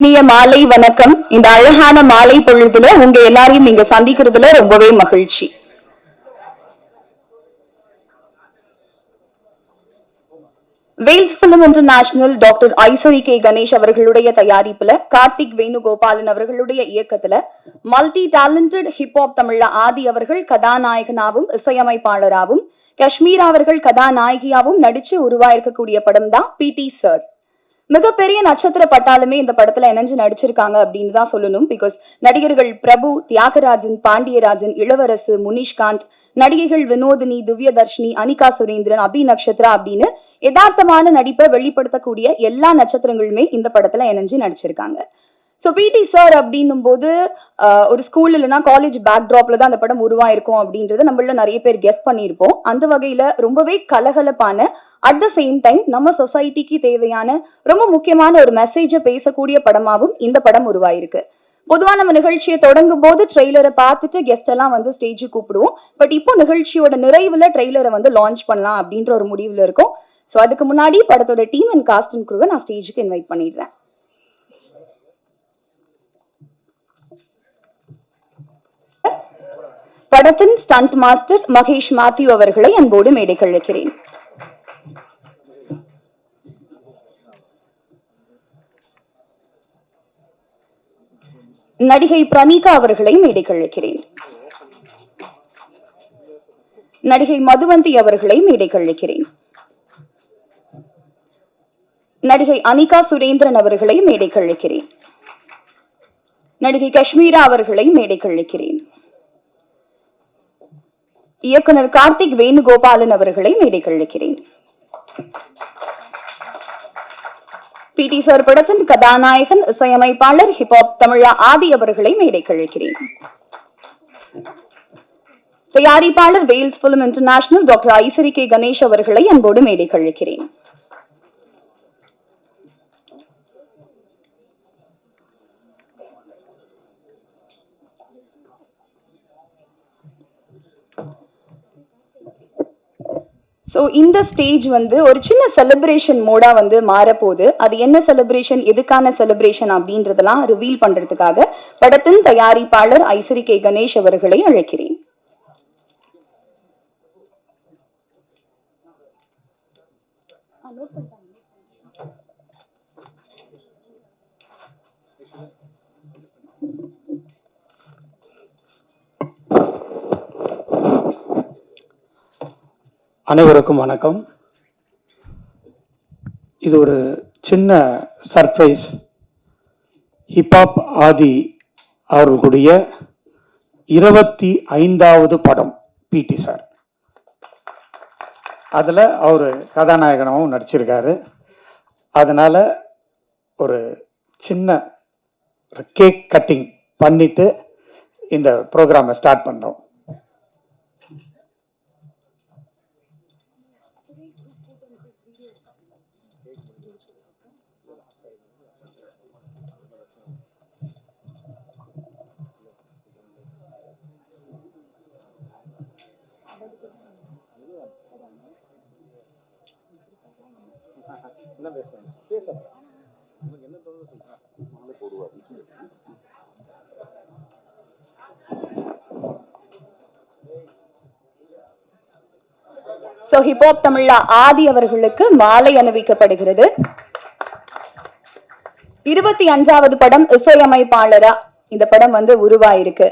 இனிய மாலை வணக்கம். இந்த அழகான மாலை பொழுதுல உங்க எல்லாரையும் இங்க சந்திக்கிறதுல ரொம்பவே மகிழ்ச்சி. Vels film international doctor Ishari K Ganesh அவர்களுடைய தயாரிப்புல கார்த்திக் வேணுகோபாலன் அவர்களுடைய இயக்கத்துல மல்டி டேலண்டட் ஹிப்ஹாப் தமிழ்ல ஆதி அவர்கள் கதாநாயகனாவும் இசையமைப்பாளராகவும் காஷ்மீரா அவர்கள் கதாநாயகியாவும் நடிச்சு உருவாயிருக்கக்கூடிய படம் தான் பிடி சார். மிகப்பெரிய நட்சத்திர பட்டாலுமே இந்த படத்துல இணைஞ்சு நடிச்சிருக்காங்க அப்படின்னு தான் சொல்லணும். பிகாஸ் நடிகர்கள் பிரபு, தியாகராஜன், பாண்டியராஜன், இளவரசு, முனிஷ்காந்த், நடிகைகள் வினோதினி, திவ்யதர்ஷினி, அனிகா சுரேந்திரன், அபி நக்ஷத்ரா அப்படின்னு யதார்த்தமான நடிப்பை வெளிப்படுத்தக்கூடிய எல்லா நட்சத்திரங்களுமே இந்த படத்துல இணைஞ்சு நடிச்சிருக்காங்க. ஸோ பிடி சார் அப்படின்னும் போது ஒரு ஸ்கூல் இல்லைன்னா காலேஜ் பேக்ட்ராப்ல தான் அந்த படம் உருவாயிருக்கும் அப்படின்றத நம்மள நிறைய பேர் கெஸ் பண்ணியிருப்போம். அந்த வகையில ரொம்பவே கலகலப்பான அட் த சேம் டைம் நம்ம சொசைட்டிக்கு தேவையான ரொம்ப முக்கியமான ஒரு மெசேஜை பேசக்கூடிய படமாவும் இந்த படம் உருவாயிருக்கு. பொதுவா நம்ம நிகழ்ச்சியை தொடங்கும் போது ட்ரெய்லரை பார்த்துட்டு கெஸ்ட் எல்லாம் வந்து ஸ்டேஜுக்கு கூப்பிடுவோம். பட் இப்போ நிகழ்ச்சியோட நிறைவுல ட்ரெய்லரை வந்து லான்ச் பண்ணலாம் அப்படின்ற ஒரு முடிவுல இருக்கும். ஸோ அதுக்கு முன்னாடி படத்தோட டீம் அண்ட் காஸ்ட் அண்ட் குரூவை நான் ஸ்டேஜுக்கு இன்வைட் பண்ணிடுறேன். படத்தின் ஸ்டண்ட் மாஸ்டர் மகேஷ் மாத்யூ அவர்களை அன்போடு மேடைக்கு அழைக்கிறேன். நடிகை பிரணிகா அவர்களை மேடைக்கு அழைக்கிறேன். நடிகை மதுவந்தி அவர்களை மேடைக்கு அழைக்கிறேன். நடிகை அனிகா சுரேந்திரன் அவர்களை மேடைக்கு அழைக்கிறேன். நடிகை காஷ்மீரா அவர்களை மேடைக்கு அழைக்கிறேன். இயக்குனர் கார்த்திக் வேணுகோபாலன் அவர்களை மேடைக்கு அழைக்கிறேன். பிடி சார் படத்தின் கதாநாயகன் இசையமைப்பாளர் ஹிப்ஹாப் தமிழா ஆதி அவர்களை மேடைக்கு அழைக்கிறேன். தயாரிப்பாளர் Vels film international doctor Ishari K Ganesh அவர்களை அன்போடு மேடைக்கு அழைக்கிறேன். ஸோ இந்த ஸ்டேஜ் வந்து ஒரு சின்ன செலிப்ரேஷன் மோடா வந்து மாறப்போகுது. அது என்ன செலிப்ரேஷன், எதுக்கான செலிப்ரேஷன் அப்படின்றதெல்லாம் ரிவீல் பண்றதுக்காக படத்தின் தயாரிப்பாளர் ஐசரி கே கணேஷ் அவர்களை அழைக்கிறேன். அனைவருக்கும் வணக்கம். இது ஒரு சின்ன சர்ப்ரைஸ். ஹிப்ஹாப் ஆதி அவர்களுடைய 25வது படம் பிடி சார். அதில் அவர் கதாநாயகனாகவும் நடிச்சிருக்காரு. அதனால் ஒரு சின்ன கேக் கட்டிங் பண்ணிட்டு இந்த ப்ரோக்ராமை ஸ்டார்ட் பண்ணுறோம். சோ ஹிப்ஹாப் தமிழா ஆதி அவர்களுக்கு மாலை அணிவிக்கப்படுகிறது. 25வது படம் இசையமைப்பாளரா இந்த படம் வந்து உருவாயிருக்கு.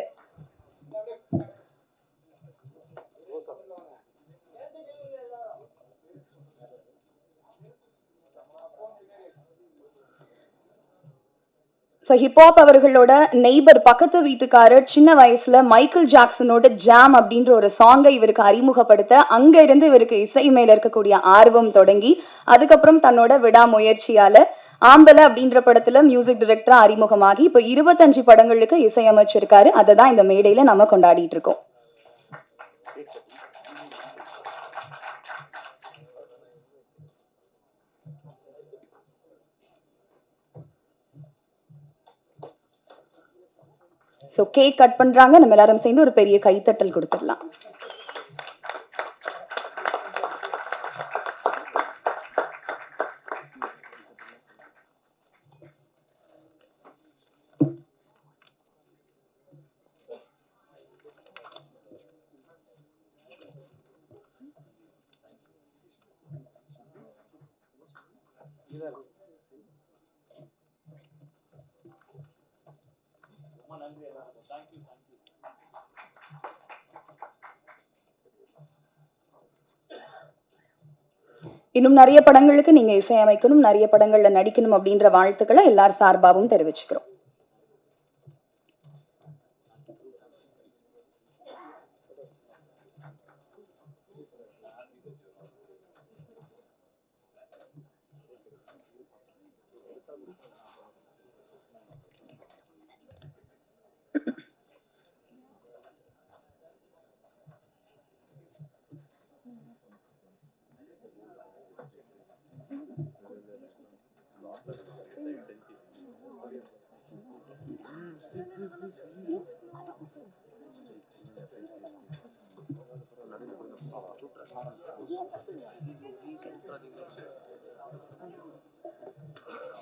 ஹிப்ஹாப் அவர்களோட நெய்பர், பக்கத்து வீட்டுக்காரர், சின்ன வயசுல மைக்கேல் ஜாக்சனோட ஜாம் அப்படின்ற ஒரு சாங்கை இவருக்கு அறிமுகப்படுத்த, அங்க இருந்து இவருக்கு இசை மேல இருக்கக்கூடிய ஆர்வம் தொடங்கி, அதுக்கப்புறம் தன்னோட விடாமுயற்சியால ஆம்பல அப்படின்ற படத்துல மியூசிக் டைரக்டரா அறிமுகமாகி இப்ப 25 படங்களுக்கு இசையமைச்சிருக்காரு. அதை தான் இந்த மேடையில நம்ம கொண்டாடிட்டு இருக்கோம். ஸோ கேக் கட் பண்றாங்க. நம்ம எல்லாரும் சேர்ந்து ஒரு பெரிய கைத்தட்டல் கொடுத்துடலாம். இன்னும் நிறைய படங்களுக்கு நீங்க இசையமைக்கணும், நிறைய படங்கள்ல நடிக்கணும் அப்படின்ற வாழ்த்துக்களை எல்லார் சார்பாகவும் தெரிவிச்சுக்கிறோம்.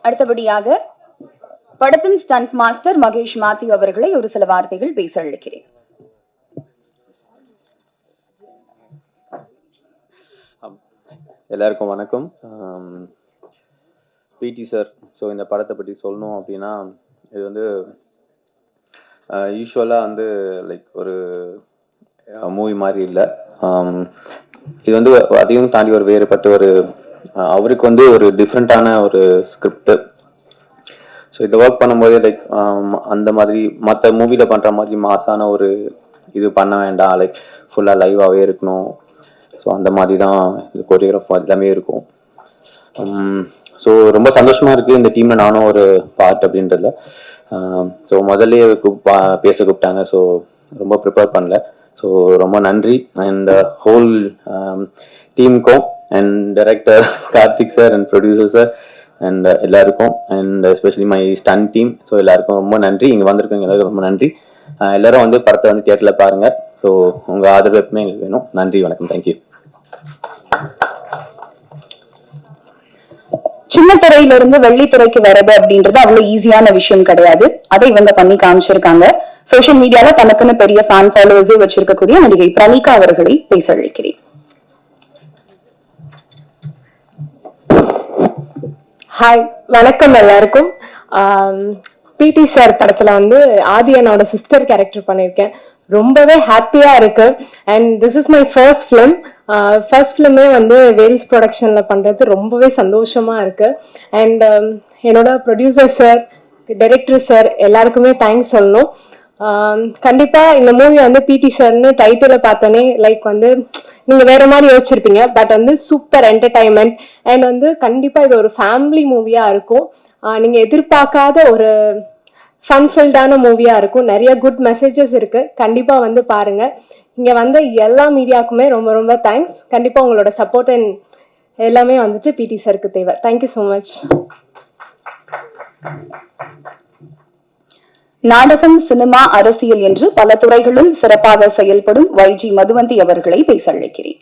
அடுத்தபடியாக படத்தின் ஸ்டண்ட் மாஸ்டர் மகேஷ் மாத்யூ அவர்களை ஒரு சில வார்த்தைகள் பேச அழைக்கிறேன். எல்லாருக்கும் வணக்கம். பிடி சார், ஸோ இந்த படத்தை பற்றி சொல்லணும் அப்படின்னா, இது வந்து யூஸ்வலாக வந்து லைக் ஒரு மூவி மாதிரி இல்லை. இது வந்து அதையும் தாண்டி ஒரு வேறுபட்ட ஒரு அவருக்கு வந்து ஒரு டிஃப்ரெண்ட்டான ஒரு ஸ்கிரிப்டு. ஸோ இதை ஒர்க் பண்ணும்போதே லைக் அந்த மாதிரி மற்ற மூவியில் பண்ணுற மாதிரி மாசான ஒரு இது பண்ண வேண்டாம், லைக் ஃபுல்லாக லைவாகவே இருக்கணும். ஸோ அந்த மாதிரி தான் இது கொரியோகிராஃப் எல்லாமே இருக்கும். ஸோ ரொம்ப சந்தோஷமாக இருக்குது இந்த டீமில் நானும் ஒரு பார்ட் அப்படின்றதுல. ஸோ முதல்ல பேச கூப்பிட்டாங்க, ஸோ ரொம்ப ப்ரிப்பேர் பண்ணல. ஸோ ரொம்ப நன்றி அண்ட் ஹோல் டீமுக்கும் and director Karthik sir and producer sir and எல்லாருக்கும் and especially my stunt team. So எல்லாருக்கும் ரொம்ப நன்றி. இங்கே வந்திருக்கவங்க எல்லாருக்கும் ரொம்ப நன்றி. எல்லாரும் வந்து படத்தை வந்து தியேட்டரில் பாருங்கள். ஸோ உங்கள் ஆதரவு எப்பவுமே எங்களுக்கு வேணும். நன்றி, வணக்கம், தேங்க்யூ. சின்ன திரையிலிருந்து வெள்ளித்திரைக்கு வர்றது அப்படின்றது அவ்வளவு ஈஸியான விஷயம் கிடையாது. அதை இவங்க பண்ணி காமிச்சிருக்காங்க. சோசியல் மீடியால தனக்குன்னு பெரிய ஃபேன் ஃபாலோவர்ஸே வச்சிருக்கக்கூடிய நடிகை பிரணிகா அவர்களை பேச அழைக்கிறேன். ஹாய், வணக்கம் எல்லாருக்கும். பிடி சார் படத்துல வந்து ஆதியனோட சிஸ்டர் கேரக்டர் பண்ணியிருக்கேன். ரொம்பவே ஹாப்பியா இருக்கு. And this is my first film. First ஃபிலிமே வந்து வேல்ஸ் ப்ரொடக்ஷன்ல பண்றது ரொம்பவே சந்தோஷமா இருக்கு. அண்ட் என்னோட ப்ரொடியூசர் சார், டைரக்டர் சார் எல்லாருக்குமே தேங்க்ஸ் சொல்லணும். கண்டிப்பா இந்த மூவி வந்து பிடி சார்னு டைட்டில பார்த்தோன்னே லைக் வந்து நீங்க வேற மாதிரி யோசிச்சிருப்பீங்க. பட் வந்து சூப்பர் என்டர்டைன்மெண்ட் அண்ட் வந்து கண்டிப்பா இது ஒரு ஃபேமிலி மூவியா இருக்கும். நீங்க எதிர்பார்க்காத ஒரு ஃபன்ஃபில்டான மூவியா இருக்கும். நிறைய குட் மெசேஜஸ் இருக்கு. கண்டிப்பா வந்து பாருங்க. இங்க வந்த எல்லா மீடியாவுக்குமே ரொம்ப ரொம்ப தேங்க்ஸ். கண்டிப்பா உங்களோட சப்போர்ட் அண்ட் எல்லாமே வந்துட்டு பிடி சாருக்கு தேவை. Thank you so much. நாடகம், சினிமா, அரசியல் என்று பல துறைகளில் சிறப்பாக செயல்படும் வைஜி மதுவந்தி அவர்களை பேச அழைக்கிறேன்.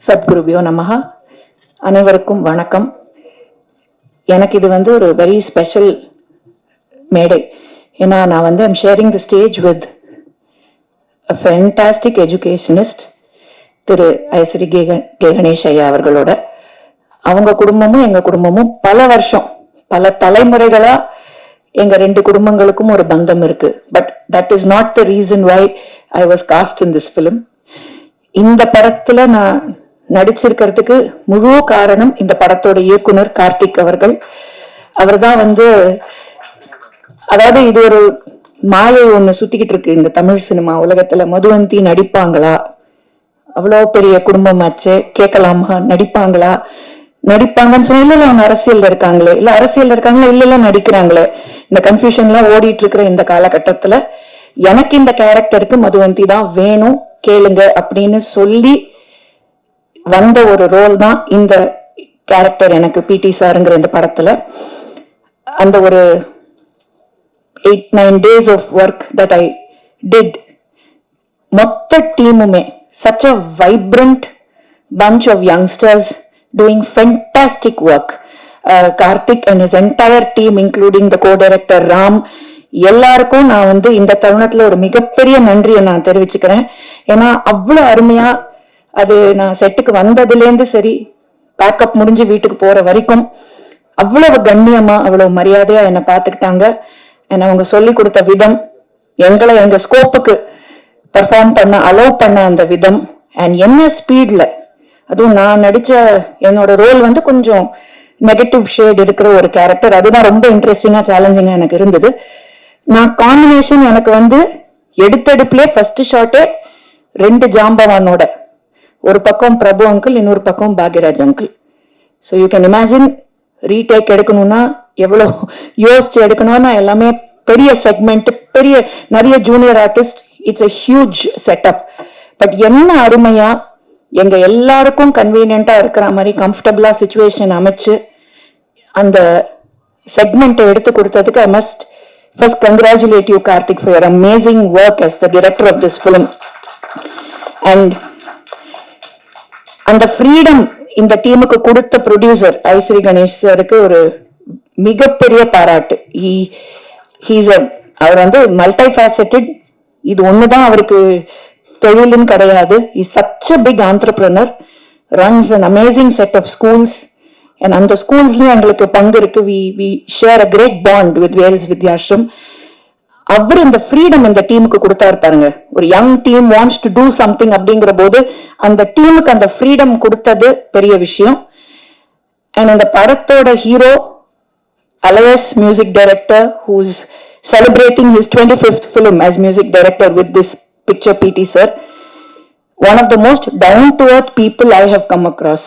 சத்குருபியோ நமஹா. அனைவருக்கும் வணக்கம். எனக்கு இது வந்து ஒரு வெரி ஸ்பெஷல் மேடை. ஏன்னா நான் வந்து I'm sharing the stage with a fantastic educationist திரு ஐஸ்வரி கணேஷ் ஐயா அவர்களோட. அவங்க குடும்பமும் எங்க குடும்பமும் பல வருஷம், பல தலைமுறைகளா எங்க ரெண்டு குடும்பங்களுக்கும் ஒரு பந்தம் இருக்கு. But that is not the reason why I was cast in this film. இந்த படத்துல நான் நடிச்சிருக்கிறதுக்கு முழு காரணம் இந்த படத்தோட இயக்குனர் கார்த்திக் அவர்கள். அவர் தான் வந்து, அதாவது இது ஒரு மாயை ஒண்ணு சுத்திக்கிட்டு இருக்கு இந்த தமிழ் சினிமா உலகத்துல. மதுவந்தி நடிப்பாங்களா, அவ்வளோ பெரிய குடும்பமாச்சு, கேட்கலாமா, நடிப்பாங்களா, நடிப்பாங்கன்னு சொன்னா இல்ல அவங்க அரசியல்ல இருக்காங்களே, இல்ல அரசியல்ல இருக்காங்களா, இல்ல நடிக்கிறாங்களே, இந்த கன்ஃபியூஷன்லாம் ஓடிட்டு இருக்கிற இந்த காலகட்டத்துல எனக்கு இந்த கேரக்டருக்கு மதுவந்தி தான் வேணும், கேளுங்க அப்படின்னு சொல்லி வந்த ஒரு ரோல் தான் இந்த கேரக்டர் எனக்கு பிடி சாருங்கிற இந்த படத்துல. அந்த ஒரு 8-9 days of work that I did, மொத்த டீமுமே such a vibrant bunch of youngsters doing fantastic work. Karthik and his entire team including the co-director Ram, எல்லாருக்கும் நான் வந்து இந்த தருணத்துல ஒரு மிகப்பெரிய நன்றியை நான் தெரிவிச்சுக்கிறேன். ஏன்னா அவ்வளவு அருமையா அது நான் செட்டுக்கு வந்ததுலேருந்து சரி, பேக்கப் முடிஞ்சு வீட்டுக்கு போற வரைக்கும் அவ்வளவு கண்ணியமா அவ்வளவு மரியாதையா என்னை பார்த்துக்கிட்டாங்க. என்னை அவங்க சொல்லி கொடுத்த விதம், எங்களை எங்க ஸ்கோப்புக்கு பெர்ஃபார்ம் பண்ண அலோவ் பண்ண அந்த விதம், அண்ட் என்ன ஸ்பீட்ல, அதுவும் நான் நடிச்ச என்னோட ரோல் வந்து கொஞ்சம் நெகட்டிவ் ஷேட் இருக்கிற ஒரு கேரக்டர். அதுதான் ரொம்ப இன்ட்ரெஸ்டிங்கா சேலஞ்சிங்கா எனக்கு இருந்தது. நான் காம்பினேஷன் எனக்கு வந்து எடுத்தெடுப்புலே ஃபர்ஸ்ட் ஷாட்டே 2 ஜாம்பவானோட, ஒரு பக்கம் பிரபு அங்கிள், இன்னொரு பக்கம் Bhagyaraj uncle. So you can imagine retake எடுக்கணும்னா எவ்வளோ யோசிச்சு எடுக்கணும்னா, எல்லாமே பெரிய செக்மெண்ட், பெரிய நிறைய junior artist, it's a huge setup. But என்ன அருமையா எங்க எல்லாருக்கும் கன்வீனியன்ட்டா இருக்கிற மாதிரி கம்ஃபர்டபுளா சுச்சுவேஷன் அமைச்சு அந்த செக்மெண்ட்டை எடுத்து கொடுத்ததுக்கு I must first congratulate you Karthik for your amazing work as the director of this film. And அந்த ஃப்ரீடம் இந்த டீமுக்கு கொடுத்த ப்ரொடியூசர் ஐஸ்வரி கணேஷ் சாருக்கு ஒரு மிகப்பெரிய பாராட்டு. அவர் வந்து மல்டி ஃபேசட்டட். இது ஒண்ணுதான் அவருக்கு தொழிலும் கிடையாது. Is such a big entrepreneur, runs an amazing set of schools, and அந்த ஸ்கூல்ஸ்லயும் எங்களுக்கு பங்கு இருக்கு. We share a great bond with Vels Vidyashram. அவர் இந்த ஃப்ரீடம் இந்த டீமுக்கு கொடுத்தாரு பாருங்க. ஒரு young team wants to do something அப்படிங்கிற போது அந்த டீமுக்கு அந்த ஃப்ரீடம் கொடுத்தது பெரிய விஷயம். அண்ட் இந்த படத்தோட hero alias music director, whose celebrating his 25th film as music director with this picture, PT sir. One of the most down to earth people I have come across.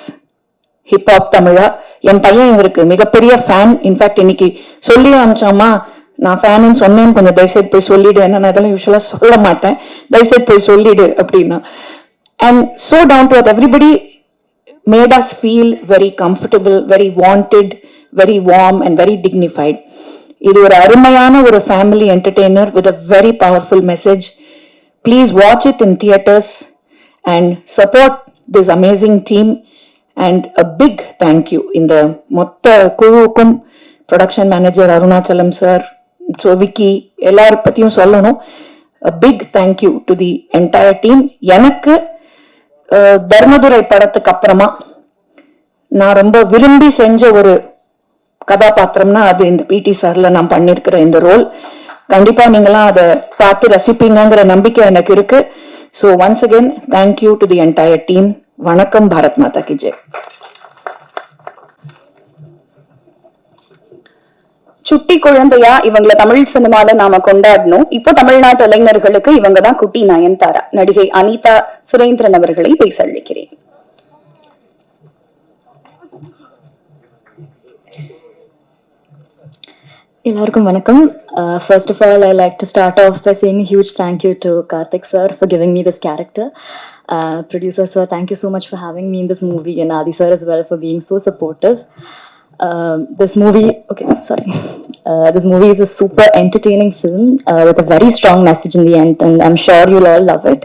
Hip hop தமிழா. என் பையன் இவருக்கு மிகப்பெரிய fan. In fact இன்னைக்கு சொல்லி அனுப்பிச்சாமா, நான் ஃபேனுன்னு சொன்னேன்னு கொஞ்சம் தயவுசெய்து போய் சொல்லிடு, ஏன்னா நான் இதெல்லாம் யூஸ்வலாக சொல்ல மாட்டேன், தயவுசெய்து போய் சொல்லிடு அப்படின்னா. And so down to earth, everybody made us feel very comfortable, very wanted, very warm and very dignified. இது ஒரு அருமையான ஒரு family entertainer with a very powerful message. Please watch it in theatres and support this amazing team. And a big thank you இந்த மொத்த குழுவுக்கும், production manager Arunachalam sir, so Vicky, எல்லார பற்றியும் சொல்லணும். A big thank you to the entire team. எனக்கு தர்மதுரை படத்துக்கு அப்புறமா நான் ரொம்ப விரும்பி செஞ்ச ஒரு கதாபாத்திரம்னா அது இந்த பிடி சார்ல நான் பண்ணிருக்கிற இந்த ரோல். கண்டிப்பா நீங்களாம் அதை பார்த்து ரசிப்பீங்கிற நம்பிக்கை எனக்கு இருக்கு. So once again thank you to the entire team. வணக்கம். பாரத் மாதா கி ஜெய். சுட்டி குழந்தையா இவங்களை தமிழ் சினிமால நாம கொண்டாடணும். இப்போ தமிழ்நாட்டு இளைஞர்களுக்கு இவங்க தான் குட்டி நயன்தாரா. நடிகை அனிதா சுரேந்திரன் அவர்களை பேச அழைக்கிறேன். எல்லாருக்கும் வணக்கம். First of all, I like to start off by saying a huge thank you to Karthik sir for giving me this character. Producer sir, thank you so much for having me in this movie, and Adi sir as well for being so supportive. This movie is a super entertaining film with a very strong message in the end, and I'm sure you'll all love it.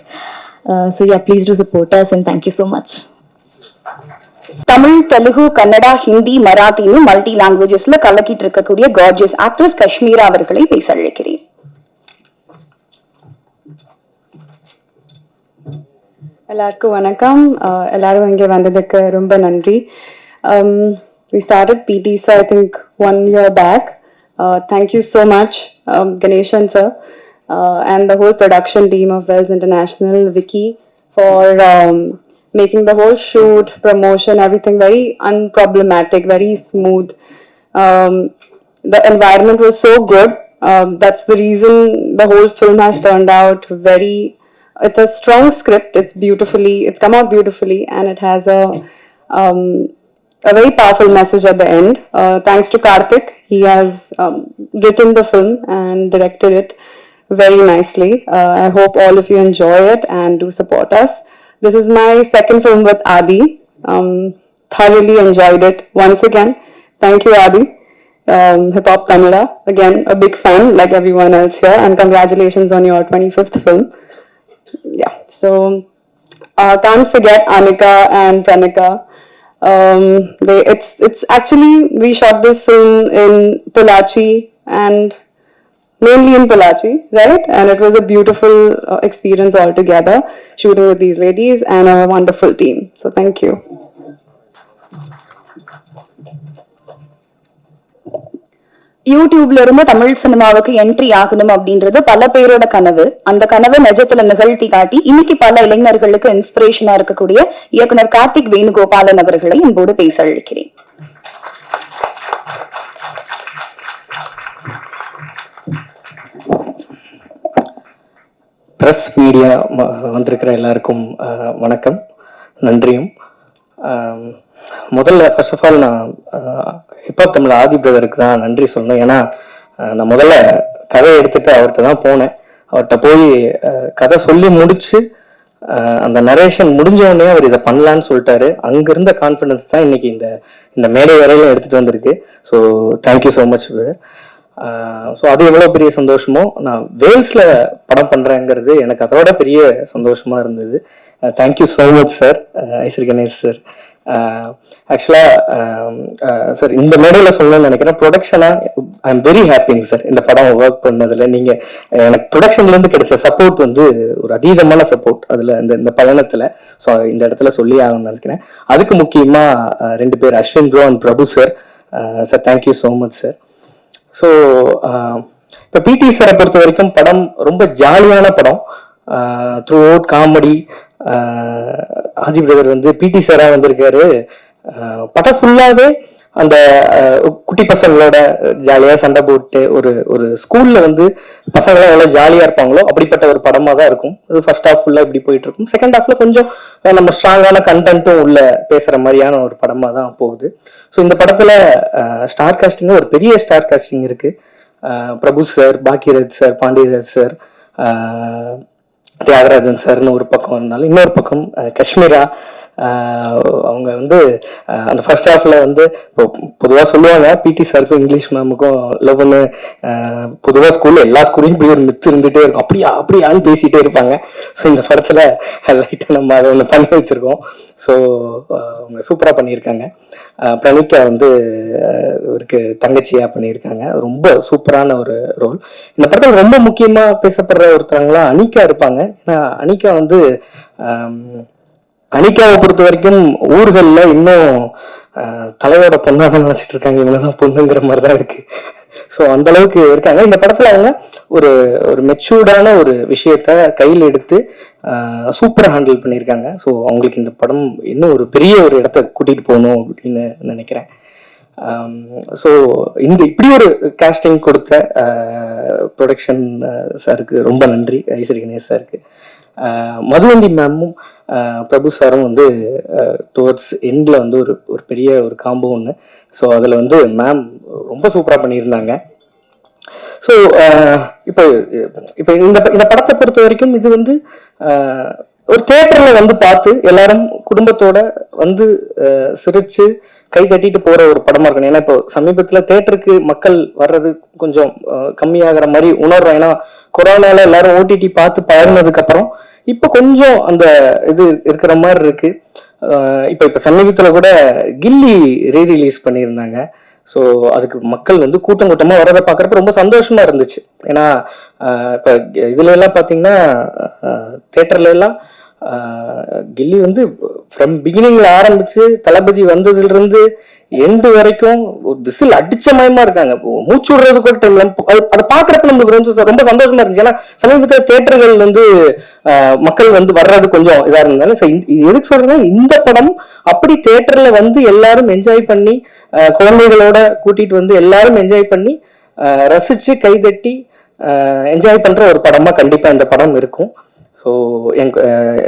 So yeah, please do support us, and thank you so much. Tamil, Telugu, Kannada, Hindi, மராத்தின்னு multi லாங்குவேஜஸ்ல கலக்கிட்டு இருக்கக்கூடிய gorgeous actress Kashmira அவர்களை பேச அழைக்கிறேன். எல்லாருக்கும் வணக்கம். எல்லாரும் இங்கே வந்ததுக்கு ரொம்ப நன்றி. We started PT sir, I think 1 year back. Thank you so much, Ganeshan sir, and the whole production team of Wells International, Vicky, for making the whole shoot, promotion, everything very unproblematic, very smooth. The environment was so good. That's the reason the whole film has turned out very. It's a strong script. It's come out beautifully, and it has a very powerful message at the end. Thanks to Karthik, he has written the film and directed it very nicely. I hope all of you enjoy it and do support us. This is my second film with Adi. Thoroughly enjoyed it once again. Thank you, Adi. Hip Hop Tamila, again a big fan like everyone else here, and congratulations on your 25th film. Yeah, so can't forget Anika and Pranika. It's actually, we shot this film in Polachi, and mainly in Polachi, right? And it was a beautiful experience altogether, shooting with these ladies and a wonderful team. So thank you. யூடியூப்ல இருந்து தமிழ் சினிமாவுக்கு entry ஆகணும் அப்படின்றது பல பேரோட கனவு. அந்த கனவை நிஜத்துல நிகழ்த்தி காட்டி இன்னைக்கு பல இளைஞர்களுக்கு இன்ஸ்பிரேஷனா இருக்கக்கூடிய இயக்குனர் கார்த்திக் வேணுகோபாலன் அவர்களை என்போடு பேச அழைக்கிறேன். ப்ரெஸ் மீடியா வந்திருக்கிற எல்லாருக்கும் வணக்கம், நன்றியும். முதல்ல ஃபர்ஸ்ட் ஆஃப் ஆல் நான் ஹிப்ஹாப் தமிழ் ஆதி பிரதருக்கு தான் நன்றி சொல்லணும். ஏன்னா நான் முதல்ல கதை எடுத்துட்டு அவர்கிட்ட தான் போனேன். அவர்கிட்ட போய் கதை சொல்லி முடிச்சு அந்த நரேஷன் முடிஞ்ச உடனே அவர் இதை பண்ணலான்னு சொல்லிட்டாரு. அங்கிருந்த கான்ஃபிடன்ஸ் தான் இன்னைக்கு இந்த மேடை வரையில எடுத்துட்டு வந்திருக்கு. So thank you so much brother. So அது எவ்வளோ பெரிய சந்தோஷமோ, நான் வேல்ஸில் படம் பண்ணுறேங்கிறது எனக்கு அதோட பெரிய சந்தோஷமாக இருந்தது. Thank you so much sir, Ishari Ganesh sir. ஆக்சுவலாக சார் இந்த மேடையில் சொல்லணும்னு நினைக்கிறேன், ப்ரொடக்ஷனாக ஐ எம் வெரி ஹாப்பிங்க சார். இந்த படம் ஒர்க் பண்ணதில் நீங்கள் எனக்கு ப்ரொடக்ஷன்லேருந்து கிடைச்ச சப்போர்ட் வந்து ஒரு அதீதமான சப்போர்ட் அதில் இந்த பயணத்தில். ஸோ இந்த இடத்துல சொல்லி ஆகணும்னு நினைக்கிறேன். அதுக்கு முக்கியமாக 2 பேர், Ashwin bro and Prabhu sir. Sir thank you so much sir. So இப்போ பிடி சாரை பொறுத்த வரைக்கும் படம் ரொம்ப ஜாலியான படம். Throughout comedy. Aadhi brother வந்து பிடி சாராக வந்திருக்காரு. படம் ஃபுல்லாகவே அந்த குட்டி பசங்களோட ஜாலியாக சண்டை போட்டு ஒரு ஸ்கூலில் வந்து பசங்களாம் எவ்வளோ ஜாலியாக இருப்பாங்களோ அப்படிப்பட்ட ஒரு படமாக தான் இருக்கும். இது ஃபர்ஸ்ட் ஹாஃப் ஃபுல்லாக இப்படி போயிட்டு இருக்கும். செகண்ட் ஹாஃப்ல கொஞ்சம் நம்ம ஸ்ட்ராங்கான கண்டென்ட்டும் உள்ள பேசுகிற மாதிரியான ஒரு படமாக தான் போகுது. ஸோ இந்த படத்தில் ஸ்டார் காஸ்டிங் ஒரு பெரிய ஸ்டார் காஸ்டிங் இருக்கு. Prabhu sir, Bhagyaraj sir, Pandiaraj sir, Thiagarajan சார்னு ஒரு பக்கம் இருந்தாலும், இன்னொரு பக்கம் காஷ்மீரா. அவங்க வந்து அந்த ஃபர்ஸ்ட் ஹாஃப்ல வந்து பொதுவாக சொல்லுவாங்க பிடி சாருக்கும் இங்கிலீஷ் மேமுக்கும் லவ்னு. பொதுவாக ஸ்கூல்ல எல்லா ஸ்கூல்லையும் இப்படி ஒரு மித்து இருந்துகிட்டே இருக்கும், அப்படியான்னு பேசிகிட்டே இருப்பாங்க. ஸோ இந்த படத்தில் லைட்டாக நம்ம அதை ஒன்று பண்ணி வச்சுருக்கோம். ஸோ அவங்க சூப்பராக பண்ணியிருக்காங்க. பிரணீதா வந்து இவருக்கு தங்கச்சியாக பண்ணியிருக்காங்க. ரொம்ப சூப்பரான ஒரு ரோல். இந்த படத்தில் ரொம்ப முக்கியமாக பேசப்படுற ஒருத்தவங்களாம் அனிகா இருப்பாங்க. ஏன்னா அனிகா வந்து அனிகாவை பொறுத்த வரைக்கும் ஊர்களில் இன்னும் தலையோட பொண்ணாக தான் நினச்சிட்டு இருக்காங்க, இவங்கதான் பொண்ணுங்கிற மாதிரி தான் இருக்கு. ஸோ அந்த அளவுக்கு இருக்காங்க. இந்த படத்தில் அவங்க ஒரு மெச்சூர்டான ஒரு விஷயத்த கையில் எடுத்து சூப்பராக ஹேண்டில் பண்ணியிருக்காங்க. ஸோ அவங்களுக்கு இந்த படம் இன்னும் ஒரு பெரிய ஒரு இடத்த கூட்டிகிட்டு போகணும் அப்படின்னு நினைக்கிறேன். ஸோ இப்படி ஒரு காஸ்டிங் கொடுத்த ப்ரொடக்ஷன் சாருக்கு ரொம்ப நன்றி, ஐஸ்வரி கணேஷ் சாருக்கு. மதுவந்தி மேமும் பிரபு சாரும் வந்து டுவர்ட்ஸ் எண்டில் வந்து ஒரு பெரிய ஒரு காம்போ ஒன்று. ஸோ அதில் வந்து மேம் ரொம்ப சூப்பராக பண்ணியிருந்தாங்க. ஸோ இப்போ இந்த படத்தை பொறுத்த வரைக்கும் இது வந்து ஒரு தியேட்டரில் வந்து பார்த்து எல்லாரும் குடும்பத்தோட வந்து சிரிச்சு கை தட்டிட்டு போகிற ஒரு படமாக இருக்கணும். ஏன்னா இப்போ சமீபத்தில் தியேட்டருக்கு மக்கள் வர்றது கொஞ்சம் கம்மியாகிற மாதிரி உணர்றோம். ஏன்னா கொரோனால எல்லாரும் ஓடிடி பார்த்து பழகினதுக்கப்புறம் இப்போ கொஞ்சம் அந்த இது இருக்கிற மாதிரி இருக்கு. இப்போ சமீபத்தில் கூட கில்லி ரீரிலீஸ் பண்ணியிருந்தாங்க. ஸோ அதுக்கு மக்கள் வந்து கூட்டமாக வரதை பார்க்குறப்ப ரொம்ப சந்தோஷமா இருந்துச்சு. ஏன்னா இப்போ இதுல எல்லாம் பார்த்தீங்கன்னா தேட்டர்ல எல்லாம் கில்லி வந்து ஃப்ரம் பிகினிங்ல ஆரம்பிச்சு தளபதி வந்ததுலேருந்து எண்டு வரைக்கும் ஒரு விசில் அடிச்ச மயமா இருக்காங்க. மூச்சு விடுறது கூட டைம் அதை பாக்குறப்ப நம்மளுக்கு ரொம்ப சந்தோஷமா இருந்துச்சு. ஏன்னா சமீபத்தில் தியேட்டர்கள் வந்து மக்கள் வந்து வர்றது கொஞ்சம் இதா இருந்தாலும் எதுக்கு சொல்றேன்னா இந்த படம் அப்படி தியேட்டர்ல வந்து எல்லாரும் என்ஜாய் பண்ணி குழந்தைகளோட கூட்டிட்டு வந்து எல்லாரும் என்ஜாய் பண்ணி ரசிச்சு கைதட்டி என்ஜாய் பண்ற ஒரு படமா கண்டிப்பா இந்த படம் இருக்கும். ஸோ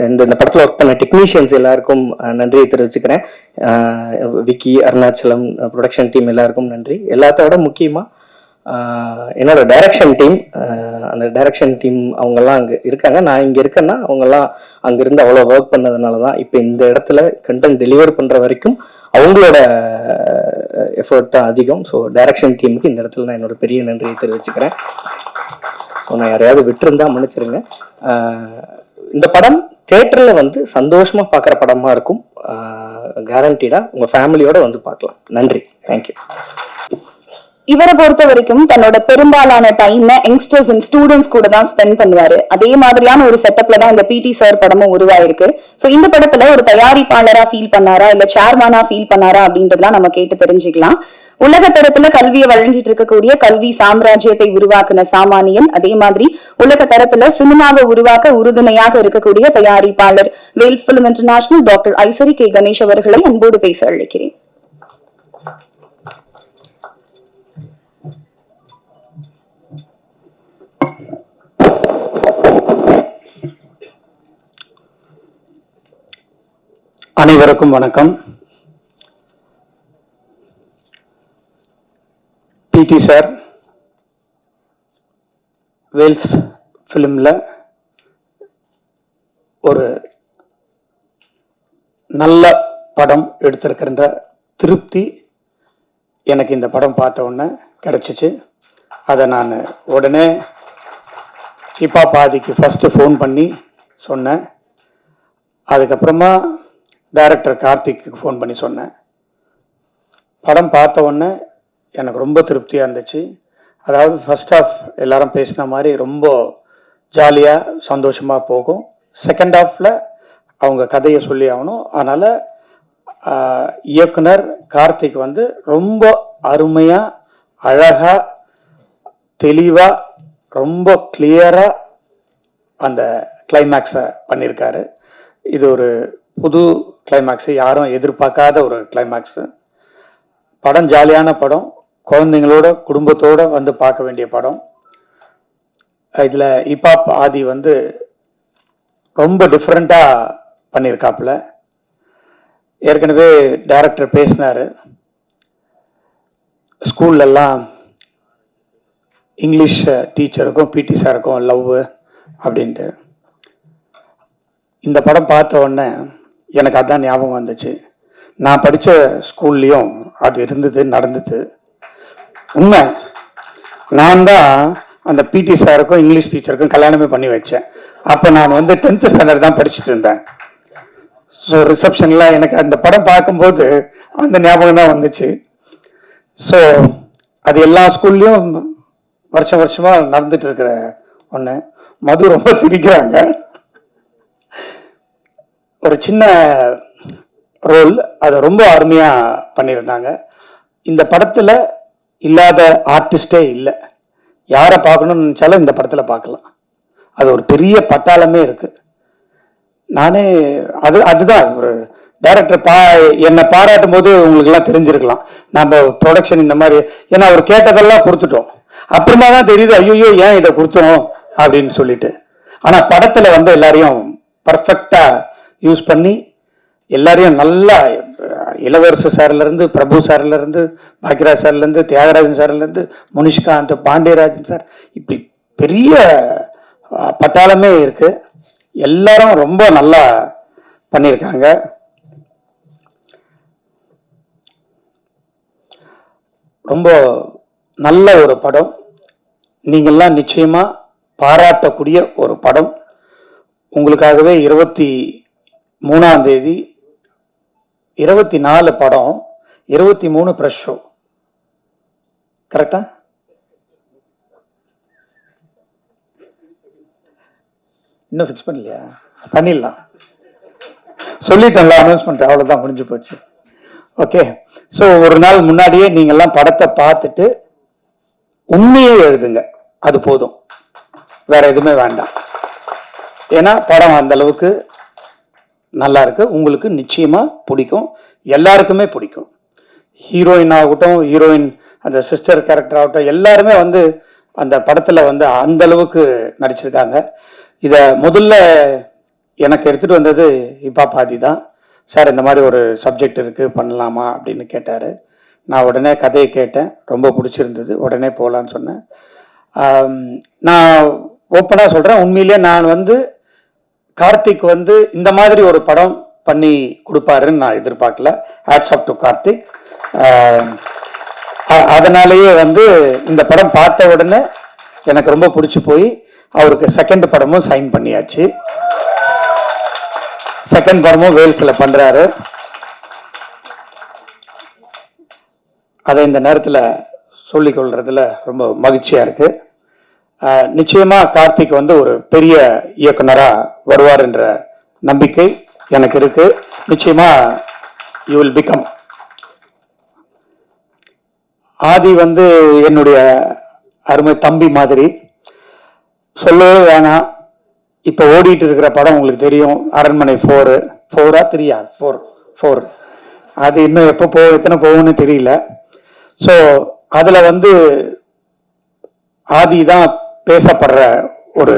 இந்த படத்தில் ஒர்க் பண்ண டெக்னீஷியன்ஸ் எல்லாருக்கும் நன்றியை தெரிவிச்சுக்கிறேன். விக்கி, அருணாச்சலம், ப்ரொடக்ஷன் டீம் எல்லாருக்கும் நன்றி. எல்லாத்தோட முக்கியமாக என்னோட டைரக்ஷன் டீம், அந்த டைரக்ஷன் டீம் அவங்கெல்லாம் அங்கே இருக்காங்க. நான் இங்கே இருக்கேன்னா அவங்கெல்லாம் அங்கேருந்து அவ்வளோ ஒர்க் பண்ணதுனால தான் இப்போ இந்த இடத்துல கண்டென்ட் டெலிவர் பண்ணுற வரைக்கும் அவங்களோட எஃபர்ட் தான் அதிகம். ஸோ டைரக்ஷன் டீமுக்கு இந்த இடத்துல நான் என்னோட பெரிய நன்றியை தெரிவிச்சுக்கிறேன். ஸோ நான் யாரையாவது விட்டுருந்தா மன்னிச்சிருங்க. இந்த படம் தியேட்டர்ல வந்து சந்தோஷமா பார்க்குற படமா இருக்கும். கேரண்டீடா உங்க ஃபேமிலியோட வந்து பார்க்கலாம். நன்றி, தேங்க்யூ. இவரை பொறுத்த வரைக்கும் தன்னோட பெரும்பாலான டைம் யங்ஸ்டர்ஸ் அண்ட் ஸ்டூடெண்ட்ஸ் கூட தான் ஸ்பெண்ட் பண்ணுவாரு. அதே மாதிரியான ஒரு செட்டப்ல தான் இந்த பிடி சார் படமும் உருவாயிருக்கு. சோ இந்த படத்துல ஒரு தயாரிப்பாளரா ஃபீல் பண்ணாரா இல்ல சேர்மனா ஃபீல் பண்ணாரா அப்படின்றதெல்லாம் நம்ம கேட்டு தெரிஞ்சுக்கலாம். உலக தரத்துல கல்வியை வழங்கிட்டு இருக்கக்கூடிய கல்வி சாம்ராஜ்யத்தை உருவாக்குன சாமானியன், அதே மாதிரி உலக தரத்துல சினிமாவை உருவாக்க உறுதுணையாக இருக்கக்கூடிய தயாரிப்பாளர் Vels film international doctor Ishari K Ganesh அவர்களை அன்போடு பேச அழைக்கிறேன். அனைவருக்கும் வணக்கம். பிடி சார் வேல்ஸ் ஃபிலிமில் ஒரு நல்ல படம் எடுத்திருக்கின்ற திருப்தி எனக்கு இந்த படம் பார்த்த உடனே கிடச்சிச்சு. அதை நான் உடனே இப்பா பாதிக்கு ஃபஸ்ட்டு ஃபோன் பண்ணி சொன்னேன். அதுக்கப்புறமா டைரக்டர் கார்த்திக்கு ஃபோன் பண்ணி சொன்னேன். படம் பார்த்த உடனே எனக்கு ரொம்ப திருப்தியாக இருந்துச்சு. அதாவது ஃபர்ஸ்ட் ஹாஃப் எல்லாரும் பேசின மாதிரி ரொம்ப ஜாலியாக சந்தோஷமாக போகும். செகண்ட் ஹாஃபில் அவங்க கதையை சொல்லி ஆகணும். அதனால் இயக்குனர் கார்த்திக் வந்து ரொம்ப அருமையாக அழகாக தெளிவாக ரொம்ப கிளியராக அந்த கிளைமேக்ஸை பண்ணியிருக்காரு. இது ஒரு புது கிளைமேக்ஸு, யாரும் எதிர்பார்க்காத ஒரு கிளைமேக்ஸு. படம் ஜாலியான படம், குழந்தைங்களோட குடும்பத்தோடு வந்து பார்க்க வேண்டிய படம். இதில் இப்பாப் ஆதி வந்து ரொம்ப டிஃப்ரெண்ட்டாக பண்ணியிருக்காப்புல. ஏற்கனவே டைரக்டர் பேசினார், ஸ்கூல்லெல்லாம் இங்கிலீஷ் டீச்சருக்கும் பிடி சாருக்கும் லவ் அப்படின்ட்டு. இந்த படம் பார்த்த உடனே எனக்கு அதான் ஞாபகம் வந்துச்சு. நான் படித்த ஸ்கூல்லையும் அது இருந்தது, நடந்தது. உண்மை, நான் தான் அந்த பிடி சாருக்கும் இங்கிலீஷ் டீச்சருக்கும் கல்யாணமே பண்ணி வச்சேன். அப்போ நான் வந்து 10th ஸ்டாண்டர்ட் தான் படிச்சுட்டு இருந்தேன். ஸோ ரிசப்ஷனில் எனக்கு அந்த படம் பார்க்கும்போது அந்த ஞாபகம் தான் வந்துச்சு. ஸோ அது எல்லா ஸ்கூல்லையும் வருஷமாக நடந்துட்டு இருக்கிற ஒன்று. மது ரொம்ப சிரிக்கிறாங்க. ஒரு சின்ன ரோல், அதை ரொம்ப அருமையாக பண்ணியிருந்தாங்க. இந்த படத்தில் இல்லாத ஆர்டிஸ்டே இல்லை. யாரை பார்க்கணும்னு நினச்சாலும் இந்த படத்தில் பார்க்கலாம். அது ஒரு பெரிய பட்டாளமே இருக்குது. நானே அதுதான் ஒரு டைரக்டர் என்னை பாராட்டும் போது உங்களுக்கெல்லாம் தெரிஞ்சிருக்கலாம். நம்ம ப்ரொடக்ஷன் இந்த மாதிரி, ஏன்னா அவர் கேட்டதெல்லாம் கொடுத்துட்டோம். அப்புறமா தான் தெரியுது, ஐயோ ஏன் இதை கொடுத்தோம் அப்படின்னு சொல்லிட்டு. ஆனால் படத்தில் வந்து எல்லாரையும் பர்ஃபெக்டாக யூஸ் பண்ணி எல்லாரையும் நல்லா, இளவரசு சார்லேருந்து, பிரபு சார்லேருந்து, பாக்யராஜ் சார்லேருந்து, தியாகராஜன் சார்லேருந்து, முனிஷ்காந்த், பாண்டியராஜன் சார், இப்படி பெரிய பட்டாளமே இருக்குது. எல்லாரும் ரொம்ப நல்லா பண்ணியிருக்காங்க. ரொம்ப நல்ல ஒரு படம். நீங்கள்லாம் நிச்சயமாக பாராட்டக்கூடிய ஒரு படம். உங்களுக்காகவே 23ஆம் தேதி 24 படம், 23 ப்ரெஷ் ஷோ. கரெக்டா? இன்னும் ஃபிக்ஸ் பண்ணலையா? பண்ணிடலாம், சொல்லிட்டேன்ல, அனௌன்ஸ்மெண்ட் அவ்வளோதான், முடிஞ்சு போச்சு. ஓகே. ஸோ ஒரு நாள் முன்னாடியே நீங்கள்லாம் படத்தை பார்த்துட்டு உண்மையே எழுதுங்க, அது போதும், வேற எதுவுமே வேண்டாம். ஏன்னா படம் அந்த அளவுக்கு நல்லா இருக்கு. உங்களுக்கு நிச்சயமா பிடிக்கும், எல்லாருக்குமே பிடிக்கும். ஹீரோயின் ஆகட்டும், ஹீரோயின் அந்த சிஸ்டர் கேரக்டர் ஆகட்டும், எல்லாருமே வந்து அந்த படத்துல வந்து அந்த அளவுக்கு நடிச்சிருக்காங்க. இதை முதல்ல எனக்கு எடுத்துட்டு வந்தது இப்பா பாதி தான். சார் இந்த மாதிரி ஒரு சப்ஜெக்ட் இருக்கு, பண்ணலாமா அப்படின்னு கேட்டார். நான் உடனே கதையை கேட்டேன், ரொம்ப பிடிச்சிருந்தது, உடனே போகலான்னு சொன்னேன். நான் ஓப்பனாக சொல்கிறேன், உண்மையிலே நான் வந்து கார்த்திக் வந்து இந்த மாதிரி ஒரு படம் பண்ணி கொடுப்பாருன்னு நான் எதிர்பார்க்கல. Hats off to Karthik. அதனாலேயே வந்து இந்த படம் பார்த்த உடனே எனக்கு ரொம்ப பிடிச்சி போய் அவருக்கு செகண்ட் படமும் சைன் பண்ணியாச்சு. செகண்ட் படமும் வேல்ஸில் பண்ணுறாரு. அதை இந்த நேரத்தில் சொல்லிக்கொள்றதுல ரொம்ப மகிழ்ச்சியாக இருக்குது. நிச்சயமாக கார்த்திக் வந்து ஒரு பெரிய இயக்குனராக வருவார் என்ற நம்பிக்கை எனக்கு இருக்குது. நிச்சயமாக யூ வில் பிகம். ஆதி வந்து என்னுடைய அருமை தம்பி மாதிரி, சொல்லவே வேணாம். இப்போ ஓடிட்டு இருக்கிற படம் உங்களுக்கு தெரியும், அரண்மனை 4 4 அது இன்னும் எப்போ எத்தனை போகும்னு தெரியல. ஸோ அதில் வந்து ஆதி தான் பேசப்படுற ஒரு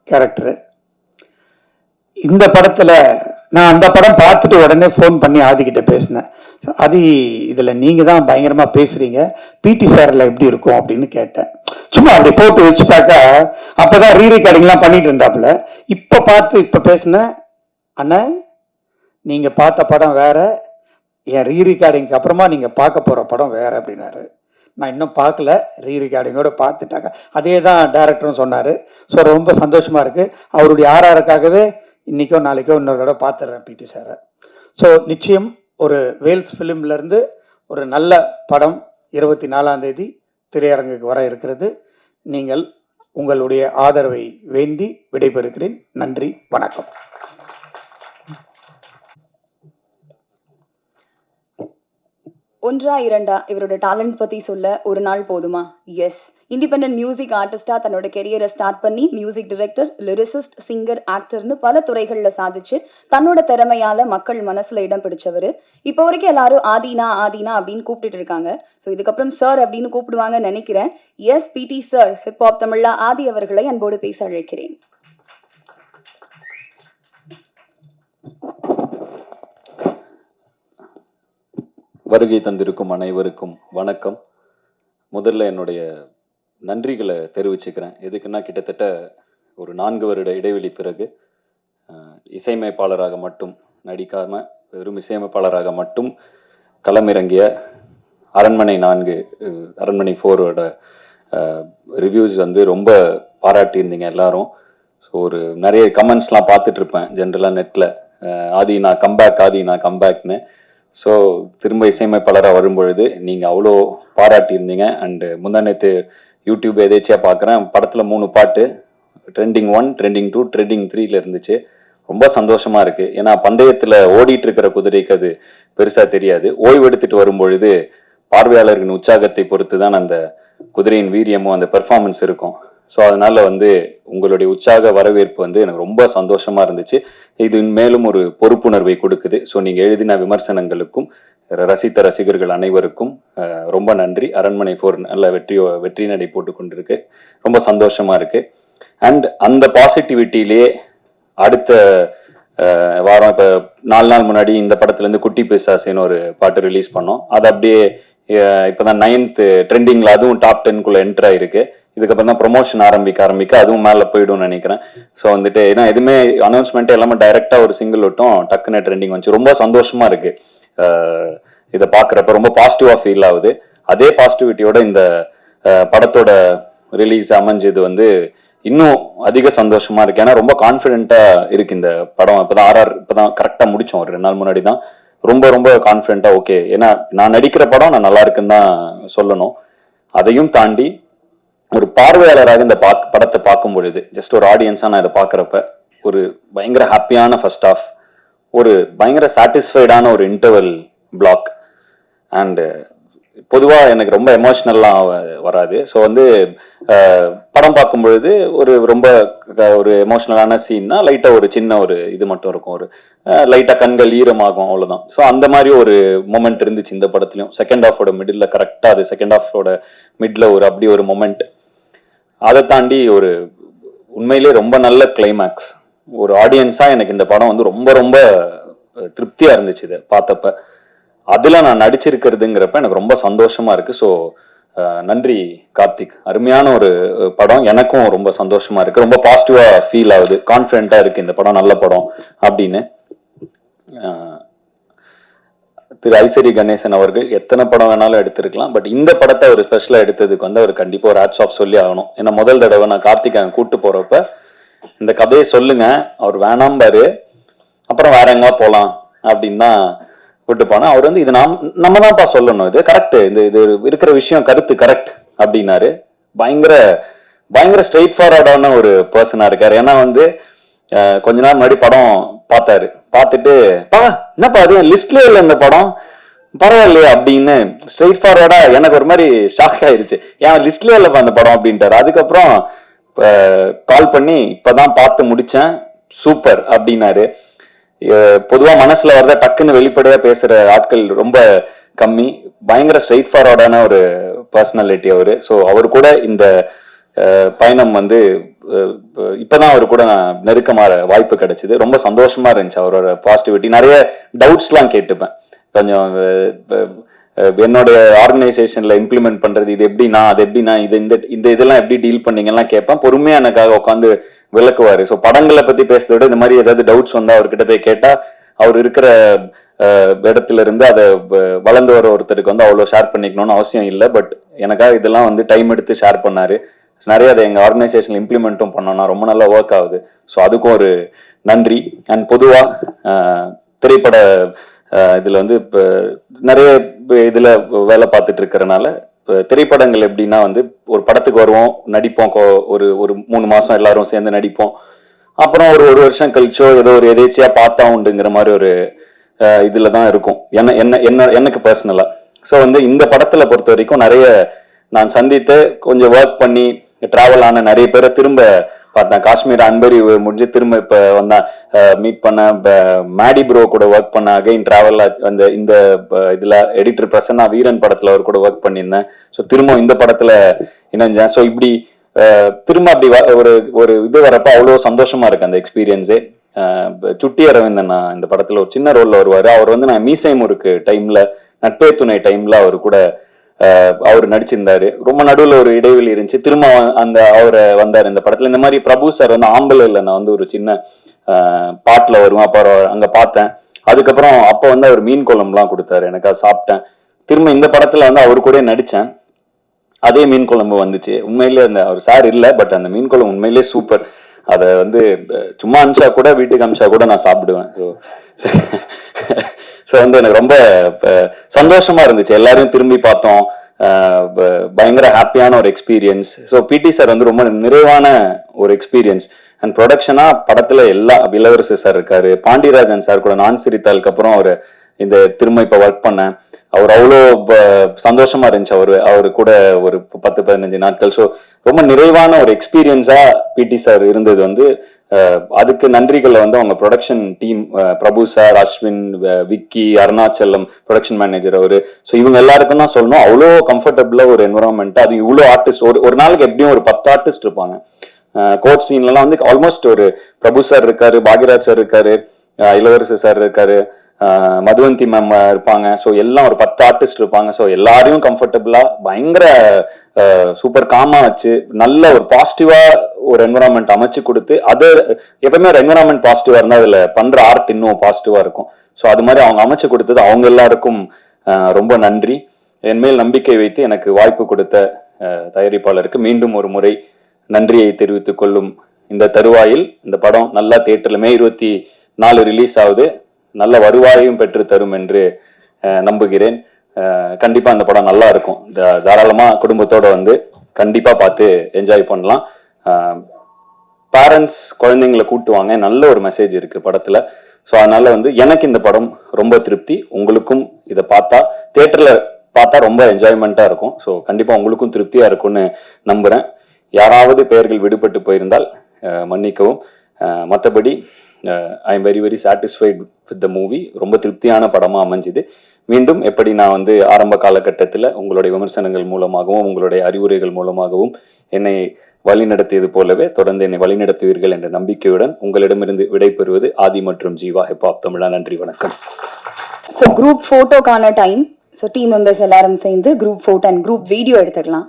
கேரக்டரு. இந்த படத்தில் நான் அந்த படம் பார்த்துட்டு உடனே ஃபோன் பண்ணி ஆதிக்கிட்ட பேசினேன். ஆதி, இதில் நீங்கள் தான் பயங்கரமாக பேசுகிறீங்க, பிடி சாரில் எப்படி இருக்கும் அப்படின்னு கேட்டேன். சும்மா அப்படி போட்டு வச்சுட்டாக்கா அப்போ தான் ரீரெக்கார்டிங்லாம் பண்ணிட்டு இருந்தாப்புல. இப்போ பேசினேன், அண்ணன் நீங்கள் பார்த்த படம் வேற, என் ரீரெக்கார்டிங்க்கு அப்புறமா நீங்கள் பார்க்க போகிற படம் வேற அப்படின்னாரு. நான் இன்னும் பார்க்கல, ரீரெக்கார்டிங்கோட பார்த்துட்டாங்க. அதே தான் டைரக்டரும் சொன்னார். ஸோ ரொம்ப சந்தோஷமாக இருக்குது. அவருடைய ஆர்ஆருக்காகவே இன்றைக்கோ நாளைக்கோ இன்னொரு தடவை பார்த்துட்றேன் பிடி சாரை. ஸோ நிச்சயம் ஒரு வேல்ஸ் ஃபிலிம்லேருந்து ஒரு நல்ல படம் 24ஆம் தேதி திரையரங்குக்கு வர இருக்கிறது. நீங்கள் உங்களுடைய ஆதரவை வேண்டி விடைபெறுகிறேன். நன்றி, வணக்கம். ஒன்றா இரண்டா இவரோட டேலண்ட் பத்தி சொல்ல ஒரு நாள் போதுமா? எஸ். இண்டிபெண்டன்ட் மியூசிக் ஆர்டிஸ்டா தன்னோட கெரியரை ஸ்டார்ட் பண்ணி மியூசிக் டைரக்டர், லிரிசிஸ்ட், சிங்கர், ஆக்டர்னு பல துறைகளில் சாதிச்சு தன்னோட திறமையால மக்கள் மனசுல இடம் பிடிச்சவர். இப்போ வரைக்கும் எல்லாரும் ஆதினா ஆதினா அப்படின்னு கூப்பிட்டுட்டு இருக்காங்க. ஸோ இதுக்கப்புறம் சார் அப்படின்னு கூப்பிடுவாங்கன்னு நினைக்கிறேன். எஸ், பிடி சார், ஹிப்ஹாப் தமிழா ஆதி அவர்களை அன்போடு பேச அழைக்கிறேன். வருகை தந்திருக்கும் அனைவருக்கும் வணக்கம். முதல்ல என்னுடைய நன்றிகளை தெரிவிச்சுக்கிறேன். எதுக்குன்னா, கிட்டத்தட்ட ஒரு 4 வருட இடைவெளி பிறகு இசையமைப்பாளராக மட்டும் நடிக்காமல் வெறும் இசையமைப்பாளராக மட்டும் களமிறங்கிய அரண்மனை 4 அரண்மனை 4ஓட ரிவ்யூஸ் வந்து ரொம்ப பாராட்டியிருந்தீங்க எல்லாரும். ஸோ ஒரு நிறைய கமெண்ட்ஸ்லாம் பார்த்துட்டு இருப்பேன் ஜென்ரலாக நெட்டில், ஆதி நான் கம்பேக், ஆதி நான் கம்பேக்னு. ஸோ திரும்ப இசையமைப்பாளராக வரும்பொழுது நீங்கள் அவ்வளோ பாராட்டியிருந்தீங்க. அண்டு முந்தானேத்து யூடியூப் எதேச்சியாக பார்க்குறேன், படத்தில் 3 பாட்டு ட்ரெண்டிங் 1, ட்ரெண்டிங் 2, ட்ரெண்டிங் 3ல இருந்துச்சு. ரொம்ப சந்தோஷமாக இருக்குது. ஏன்னா பந்தயத்தில் ஓடிட்டு இருக்கிற குதிரைக்கு அது பெருசாக தெரியாது. ஓய்வு எடுத்துகிட்டு வரும்பொழுது பார்வையாளர்களின் உற்சாகத்தை பொறுத்து தான் அந்த குதிரையின் வீரியமும் அந்த பெர்ஃபார்மன்ஸ் இருக்கும். ஸோ அதனால் வந்து உங்களுடைய உற்சாக வரவேற்பு வந்து எனக்கு ரொம்ப சந்தோஷமாக இருந்துச்சு. இது மேலும் ஒரு பொறுப்புணர்வை கொடுக்குது. ஸோ நீங்கள் எழுதின விமர்சனங்களுக்கும் ரசித்த ரசிகர்கள் அனைவருக்கும் ரொம்ப நன்றி. அரண்மனை 4 நல்ல வெற்றி நடை போட்டு கொண்டிருக்கு. ரொம்ப சந்தோஷமாக இருக்குது. அண்ட் அந்த பாசிட்டிவிட்டியிலே அடுத்த வாரம் இப்போ 4 நாள் முன்னாடி இந்த படத்துலேருந்து குட்டி பிசாசின்னு ஒரு பாட்டு ரிலீஸ் பண்ணோம். அது அப்படியே இப்போ தான் 9th ட்ரெண்டிங்கில் அதுவும் டாப் 10க்குள்ளே என்டர் ஆகிருக்கு. இதுக்கப்புறம் தான் ப்ரொமோஷன் ஆரம்பிக்க அதுவும் மேலே போய்டும்னு நினைக்கிறேன். ஸோ வந்துட்டு ஏன்னா எதுவுமே அனௌன்ஸ்மெண்ட்டே எல்லாமே டைரெக்டாக ஒரு சிங்கிள் விட்டும் டக்குன்னு ட்ரெண்டிங் வந்துச்சு. ரொம்ப சந்தோஷமாக இருக்குது இதை பார்க்குறப்ப. ரொம்ப பாசிட்டிவாக ஃபீல் ஆகுது. அதே பாசிட்டிவிட்டியோட இந்த படத்தோட ரிலீஸ் அமைஞ்சது வந்து இன்னும் அதிக சந்தோஷமாக இருக்குது. ஏன்னா ரொம்ப கான்ஃபிடென்ட்டாக இருக்குது இந்த படம். இப்போ தான் RR இப்போ தான் கரெக்டாக முடித்தோம், ஒரு 2 நாள் முன்னாடி தான். ரொம்ப ரொம்ப கான்ஃபிடென்ட்டாக ஓகே, ஏன்னா நான் நடிக்கிற படம் நான் நல்லா இருக்குன்னு தான் சொல்லணும். அதையும் தாண்டி ஒரு பார்வையாளராக இந்த படத்தை பார்க்கும் பொழுது, ஜஸ்ட் ஒரு ஆடியன்ஸாக நான் இதை பார்க்குறப்ப ஒரு பயங்கர ஹாப்பியான ஃபர்ஸ்ட் ஹாஃப், ஒரு பயங்கர சாட்டிஸ்ஃபைடான ஒரு இன்டர்வல் பிளாக். அண்டு பொதுவாக எனக்கு ரொம்ப எமோஷ்னல்லாம் வராது. ஸோ வந்து படம் பார்க்கும் பொழுது ரொம்ப ஒரு எமோஷ்னலான சீன்னா லைட்டாக ஒரு சின்ன ஒரு இது மட்டும் இருக்கும், ஒரு லைட்டாக கண்கள் ஈரமாகும், அவ்வளோதான். ஸோ அந்த மாதிரி ஒரு மொமெண்ட் இருந்துச்சு இந்த படத்துலையும். செகண்ட் ஹாஃபோட மிடில் கரெக்டாக அது செகண்ட் ஹாஃபோட மிடில் அப்படி ஒரு மொமெண்ட். அதை தாண்டி ஒரு உண்மையிலே ரொம்ப நல்ல கிளைமேக்ஸ். ஒரு ஆடியன்ஸாக எனக்கு இந்த படம் வந்து ரொம்ப ரொம்ப திருப்தியாக இருந்துச்சு இதை பார்த்தப்ப. அதில் நான் நடிச்சிருக்கிறதுங்கிறப்ப எனக்கு ரொம்ப சந்தோஷமாக இருக்குது. ஸோ நன்றி கார்த்திக். அருமையான ஒரு படம். எனக்கும் ரொம்ப சந்தோஷமாக இருக்குது. ரொம்ப பாசிட்டிவாக ஃபீல் ஆகுது. கான்ஃபிடென்ட்டாக இருக்குது இந்த படம் நல்ல படம் அப்படின்னு. திரு ஐசரி கணேசன் அவர்கள் எத்தனை படம் வேணாலும் எடுத்திருக்கலாம், பட் இந்த படத்தை ஒரு ஸ்பெஷலாக எடுத்ததுக்கு வந்து அவர் கண்டிப்பாக ஒரு ஹேட்ஸ் ஆஃப் சொல்லி ஆகணும். ஏன்னா முதல் தடவை நான் கார்த்திக் அங்கே கூப்பிட்டு போகிறப்ப இந்த கதையை சொல்லுங்க, அவர் வேணாம்பாரு, அப்புறம் வேற எங்கா போகலாம் அப்படின்னு தான் கூப்பிட்டு போனேன். அவர் வந்து இது நம்ம தான்ப்பா சொல்லணும், இது கரெக்ட், இது இருக்கிற விஷயம் கருத்து கரெக்ட், அப்படின்னாரு. பயங்கர பயங்கர ஸ்ட்ரெயிட் ஃபார்வர்டான ஒரு பர்சனா இருக்காரு. ஏன்னா வந்து கொஞ்ச நாள் முன்னாடி படம் பார்த்தாரு. பார்த்துட்டு என்னப்பா அது லிஸ்ட்லயே இல்லை இந்த படம், பரவாயில்லையே அப்படின்னு ஸ்ட்ரெயிட் ஃபார்வர்டா எனக்கு ஒரு மாதிரி ஷாக் ஆயிருச்சு. ஏன் லிஸ்ட்லயே இல்லப்பா அந்த படம் அப்படின்ட்டாரு. அதுக்கப்புறம் கால் பண்ணி இப்பதான் பார்த்து முடிச்சேன், சூப்பர் அப்படின்னாரு. பொதுவா மனசுல வரத டக்குன்னு வெளிப்படையா பேசுற ஆட்கள் ரொம்ப கம்மி. பயங்கர ஸ்ட்ரெயிட் ஃபார்வர்டான ஒரு பர்சனாலிட்டி அவரு. ஸோ அவர் கூட இந்த பயணம் வந்து இப்பதான் அவரு கூட நான் நெருக்கமான வாய்ப்பு கிடைச்சது. ரொம்ப சந்தோஷமா இருந்துச்சு. அவரோட பாசிட்டிவிட்டி, நிறைய டவுட்ஸ் எல்லாம் கேட்டுப்பேன். கொஞ்சம் என்னோட ஆர்கனைசேஷன்ல இம்ப்ளிமெண்ட் பண்றது இது எப்படின்னா அது எப்படின்னா இது இந்த இந்த இதெல்லாம் எப்படி டீல் பண்ணீங்கலாம் கேட்பேன். பொறுமையா எனக்காக உட்காந்து விளக்குவாரு. ஸோ படங்களை பத்தி பேசுறத விட இந்த மாதிரி ஏதாவது டவுட்ஸ் வந்தா அவர்கிட்ட போய் கேட்டா அவர் இருக்கிற இடத்துல இருந்து அதை வளர்ந்து வர ஒருத்தருக்கு வந்து அவ்வளோ ஷேர் பண்ணிக்கணும்னு அவசியம் இல்லை. பட் எனக்காக இதெல்லாம் வந்து டைம் எடுத்து ஷேர் பண்ணாரு. நிறைய அதை எங்க ஆர்கனைசேஷன் இம்ப்ளிமெண்ட்டும் பண்ணோம்னா ரொம்ப நல்லா ஒர்க் ஆகுது. ஸோ அதுக்கும் ஒரு நன்றி. அண்ட் பொதுவா திரைப்பட இதுல வந்து இப்போ நிறைய இதுல வேலை பார்த்துட்டு இருக்கிறனால திரைப்படங்கள் எப்படின்னா வந்து ஒரு படத்துக்கு வருவோம், நடிப்போம், ஒரு ஒரு 3 மாசம் எல்லாரும் சேர்ந்து நடிப்போம். அப்புறம் ஒரு வருஷம் கழிச்சோ ஏதோ ஒரு எதேச்சியா பார்த்தா உண்டுங்கிற மாதிரி ஒரு இதுல தான் இருக்கும் என்ன என்ன என்ன எனக்கு பர்சனலா. ஸோ வந்து இந்த படத்துல பொறுத்த வரைக்கும் நிறைய நான் சந்தித்து கொஞ்சம் ஒர்க் பண்ணி டிராவல் ஆன நிறைய பேரை திரும்ப பார்த்தேன். காஷ்மீர் அன்பரி முடிஞ்சு திரும்ப இப்ப வந்தேன், மீட் பண்ண. மேடி ப்ரோ கூட ஒர்க் பண்ண, அகைன் டிராவல் அந்த இந்த இதுல எடிட்டர் பிரசன்னா வீரன் படத்துல அவர் கூட ஒர்க் பண்ணியிருந்தேன். ஸோ திரும்ப இந்த படத்துல இணைஞ்சேன். ஸோ இப்படி திரும்ப அப்படி ஒரு ஒரு இது வரப்ப அவ்வளோ சந்தோஷமா இருக்கு அந்த எக்ஸ்பீரியன்ஸே. சுட்டி அரவிந்தன் இந்த படத்துல ஒரு சின்ன ரோல்ல வருவாரு. அவர் வந்து நான் மீசை முறுக்கு டைம்ல, நட்பே துணை டைம்ல அவர் கூட அவர் நடிச்சிருந்தாரு. ரொம்ப நடுவில் ஒரு இடைவெளி இருந்துச்சு, திரும்ப அந்த அவரை வந்தார் இந்த படத்துல. இந்த மாதிரி பிரபு சார் வந்து ஆம்பளை இல்லை நான் வந்து ஒரு சின்ன பாட்டுல வருவேன், அப்புறம் அங்க பார்த்தேன். அதுக்கப்புறம் அப்ப வந்து அவர் மீன் குழம்புலாம் கொடுத்தாரு, எனக்கு அதை சாப்பிட்டேன். திரும்ப இந்த படத்துல வந்து அவர் கூட நடிச்சேன். அதே மீன் குழம்பு வந்துச்சு. உண்மையிலே அந்த அவர் சார் இல்லை, பட் அந்த மீன் குழம்பு உண்மையிலே சூப்பர். அதை வந்து சும்மா அமிச்சா கூட, வீட்டுக்கு அமிச்சா கூட நான் சாப்பிடுவேன். ஸோ வந்து எனக்கு ரொம்ப சந்தோஷமா இருந்துச்சு. எல்லாரையும் திரும்பி பார்த்தோம், பயங்கர ஹாப்பியான ஒரு எக்ஸ்பீரியன்ஸ். ஸோ பிடி சார் வந்து ரொம்ப நிறைவான ஒரு எக்ஸ்பீரியன்ஸ். அண்ட் ப்ரொடக்ஷனா படத்துல எல்லா இளவரசு சார் இருக்காரு, பாண்டியராஜன் சார் கூட நான் சிரித்தாளுக்கு அப்புறம் அவர் இந்த திரும்ப இப்ப ஒர்க் பண்ணேன். அவர் அவ்வளோ சந்தோஷமா இருந்துச்சு அவரு கூட ஒரு 10-15 நாட்கள். ஸோ ரொம்ப நிறைவான ஒரு எக்ஸ்பீரியன்ஸா பிடி சார் இருந்தது. வந்து அதுக்கு நன்றிகளை வந்து அவங்க production team, Prabhu sir, Ashwin, Vicky, Arunachalam production manager அவரு. ஸோ இவங்க எல்லாருக்கும் தான் சொல்லணும். அவ்வளோ கம்ஃபர்டபுளா ஒரு என்வரான்மெண்ட். அது இவ்வளோ ஆர்டிஸ்ட், ஒரு நாளைக்கு எப்படியும் ஒரு 10 ஆர்டிஸ்ட் இருப்பாங்க. கோட் சீன்லாம் வந்து ஆல்மோஸ்ட் ஒரு பிரபு சார் இருக்காரு, பாக்யராஜ் சார் இருக்காரு, இளவரசு சார் இருக்காரு, மதுவந்தி மேம் இருப்பாங்க. ஸோ எல்லாம் ஒரு 10 ஆர்டிஸ்ட் இருப்பாங்க. ஸோ எல்லாரையும் கம்ஃபர்டபுளா பயங்கர சூப்பர் காமா வச்சு நல்ல ஒரு பாசிட்டிவா ஒரு என்வரான்மெண்ட் அமைச்சு கொடுத்து, அது எப்பவுமே ஒரு என்வரான்மெண்ட் பாசிட்டிவா இருந்தா அதுல பண்ற ஆர்ட் இன்னும் பாசிட்டிவா இருக்கும். ஸோ அது மாதிரி அவங்க அமைச்சு கொடுத்தது அவங்க எல்லாருக்கும் ரொம்ப நன்றி. என் மேல் நம்பிக்கை வைத்து எனக்கு வாய்ப்பு கொடுத்த தயாரிப்பாளருக்கு மீண்டும் ஒரு முறை நன்றியை தெரிவித்துக் கொள்ளும் இந்த தருவாயில் இந்த படம் நல்லா தியேட்டர்ல May 24 ரிலீஸ் ஆகுது. நல்ல வருவாயும் பெற்று தரும் என்று நம்புகிறேன். கண்டிப்பா அந்த படம் நல்லா இருக்கும். தாராளமா குடும்பத்தோட வந்து கண்டிப்பா பார்த்து என்ஜாய் பண்ணலாம். பேரண்ட்ஸ் குழந்தைங்களை கூட்டுவாங்க, நல்ல ஒரு மெசேஜ் இருக்கு படத்துல. ஸோ அதனால வந்து எனக்கு இந்த படம் ரொம்ப திருப்தி. உங்களுக்கும் இதை பார்த்தா தியேட்டர்ல பார்த்தா ரொம்ப என்ஜாய்மெண்டா இருக்கும். ஸோ கண்டிப்பா உங்களுக்கும் திருப்தியா இருக்கும்னு நம்புறேன். யாராவது பெயர்கள் விடுபட்டு போயிருந்தால் மன்னிக்கவும். மற்றபடி I am very satisfied with the movie. ரொம்ப திருப்தியான படமா அமைஞ்சுது. மீண்டும் எப்படி நான் வந்து ஆரம்ப காலகட்டத்தில் உங்களுடைய விமர்சனங்கள் மூலமாகவும் உங்களுடைய அறிவுரைகள் மூலமாகவும் என்னை வழிநடத்தியது போலவே தொடர்ந்து என்னை வழிநடத்துவீர்கள் என்ற நம்பிக்கையுடன் உங்களிடமிருந்து விடைபெறுவது ஆதி மற்றும் ஜீவா ஹிப்ஹாப் தமிழா. நன்றி, வணக்கம். ஸோ குரூப் ஃபோட்டோக்கான டைம். ஸோ டீம் மெம்பர்ஸ் எல்லாரும் சேர்ந்து group photo and group video எடுத்துக்கலாம்.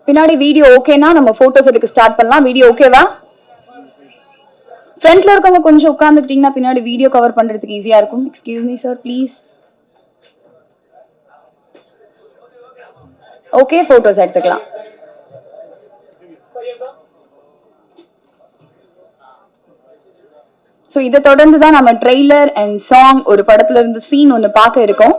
பின்னாடி வீடியோ ஓகேனா நம்ம போட்டோஸ் எடுக்க ஸ்டார்ட் பண்ணலாம். வீடியோ ஓகேவா? ஃப்ரண்ட்ல இருக்கவங்க கொஞ்சம் உட்கார்ந்துக்கிட்டீங்கன்னா பின்னாடி வீடியோ கவர் பண்றதுக்கு ஈஸியா இருக்கும். Excuse me sir please. Okay, photos எடுத்துக்கலாம். ஸோ இதை தொடர்ந்து தான் நம்ம ட்ரெய்லர் அண்ட் சாங் ஒரு படத்துல இருந்து சீன் ஒன்று பார்க்க இருக்கோம்.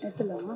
எடுத்துலாமா?